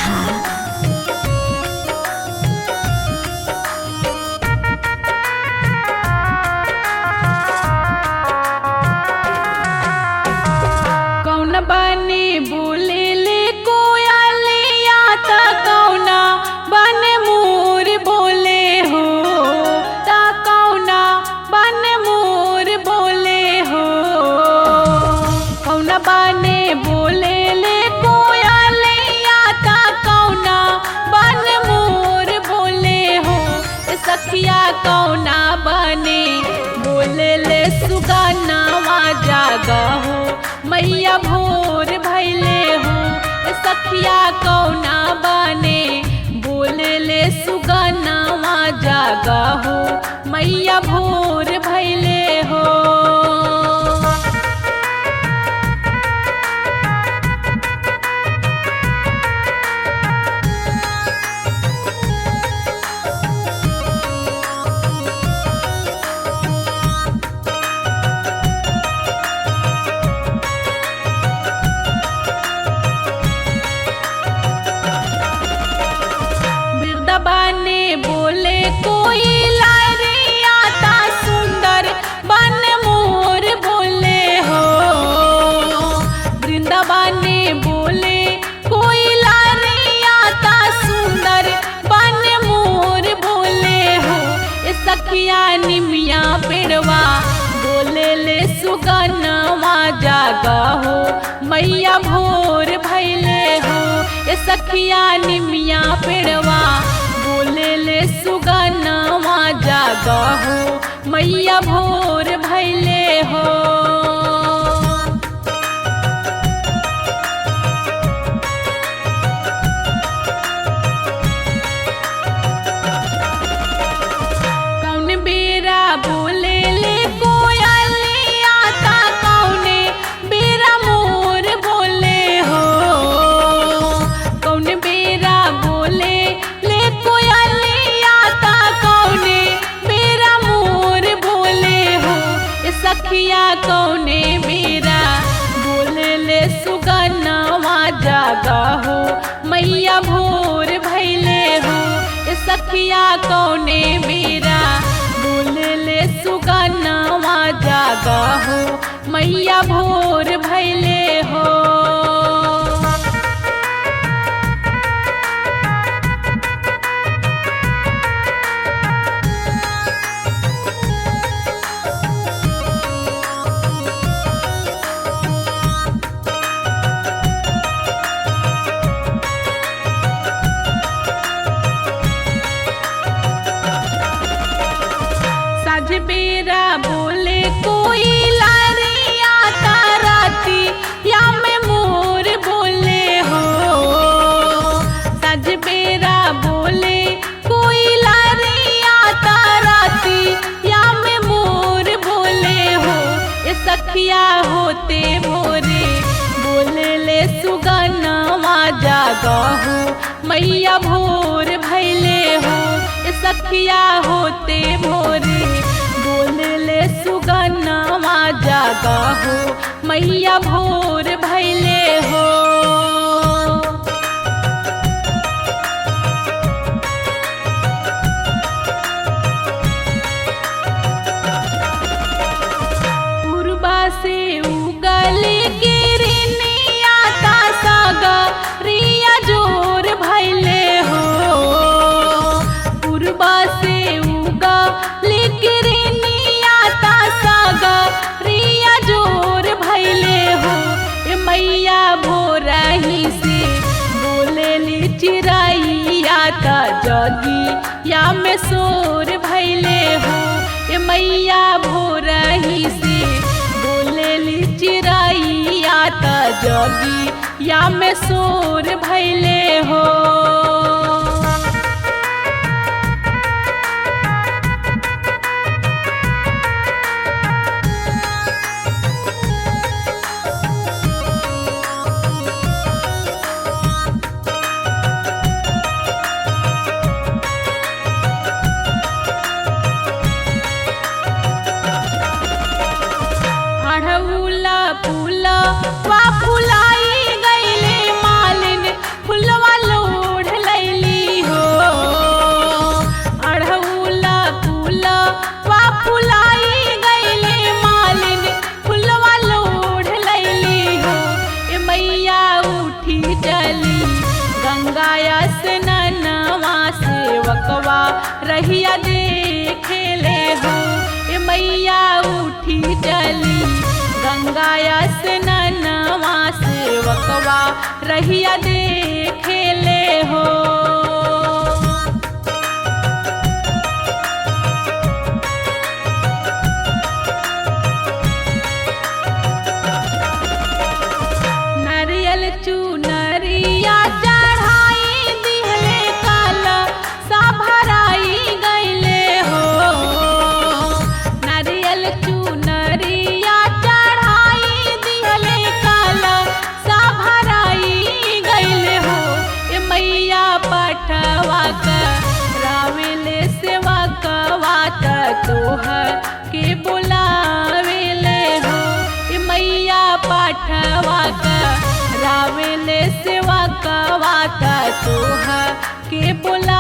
हा। कौन बने बोले ले कोयलिया ता कौना बने मोर बोले हो, ता कौना बने मोर बोले हो। कौन बने बोले ले कोयलिया ता कौना बने मोर बोले हो। सखिया कौना बने बोले ले सुगनावा जागा हो, मैया भोर भैले हो। सखिया कौना बने बोले ले सुगनावा जागा हो, मैया भोर भैले हो। बने बोले कोई लारिया ता सुंदर बन मोर बोले हो। वृंदावने बोले कोई लारिया ता सुंदर बन मोर बोले हो। सखिया निमिया पेड़वा बोले ले सुगनावा जागा हो, मैया भोर भैले हो। सखिया निमिया पेड़वा बोले ले सुगनावा जागा हो, मैया भोर भैले हो। कौन बेरा बोले ले कोयलिया ता कौने बेरा मोर बोले हो। कौन बेरा बोले ले कोयलिया ता कौने बेरा मोर बोले हो। सखिया कौने बेरा बोले ले सुगनावा जागा हो, मैया भोर भैले हो। सखिया कौने बेरा बोले ले सुगनावा जागा हो, मैया भोर भैले हो। साझ बेरा बोले कोई लारिया ता राती या में मोर बोले हो। साझ बेरा बोले कोई लारिया ता राती या में मोर बोले हो। सखिया होते भोरे बोले ले सुगनावा जागा हो, मैया भोर भैले हो। सखिया होते भोरे बोले ले सुगनावा जागा हो, मैया भोर भैले हो। पूर्वा से उगले किरनिया ता सागा रिया जोर भैले हो। पूर्वा से उगा लिकिरनिया ता सागा रिया जोर भैले हो। मैया भोरही से बोले ली चिड़ैया ता जगी या में सोर भैले हो। मैया भोरही से बोले ली चिड़ैया ता जगी या में सोर भैले हो। फूला वा फुलाई गईले मालिन फुलवा लो रहिया देखेले हो। ए मैया उठी चली गंगा स्नानवा सेवकवा रहिया देखेले हो। नारियल चुनरिया चढ़ाई दिहले काला सा भराई गईले हो। नारियल चुनरिया चढ़ाई दिहले काला सा भराई गईले हो। ए मैया पठवा करावेले सेवा कवात तोहर के बुलावेले हो। ए मैया पठवा करावेले सेवा कवात तोहर के बुला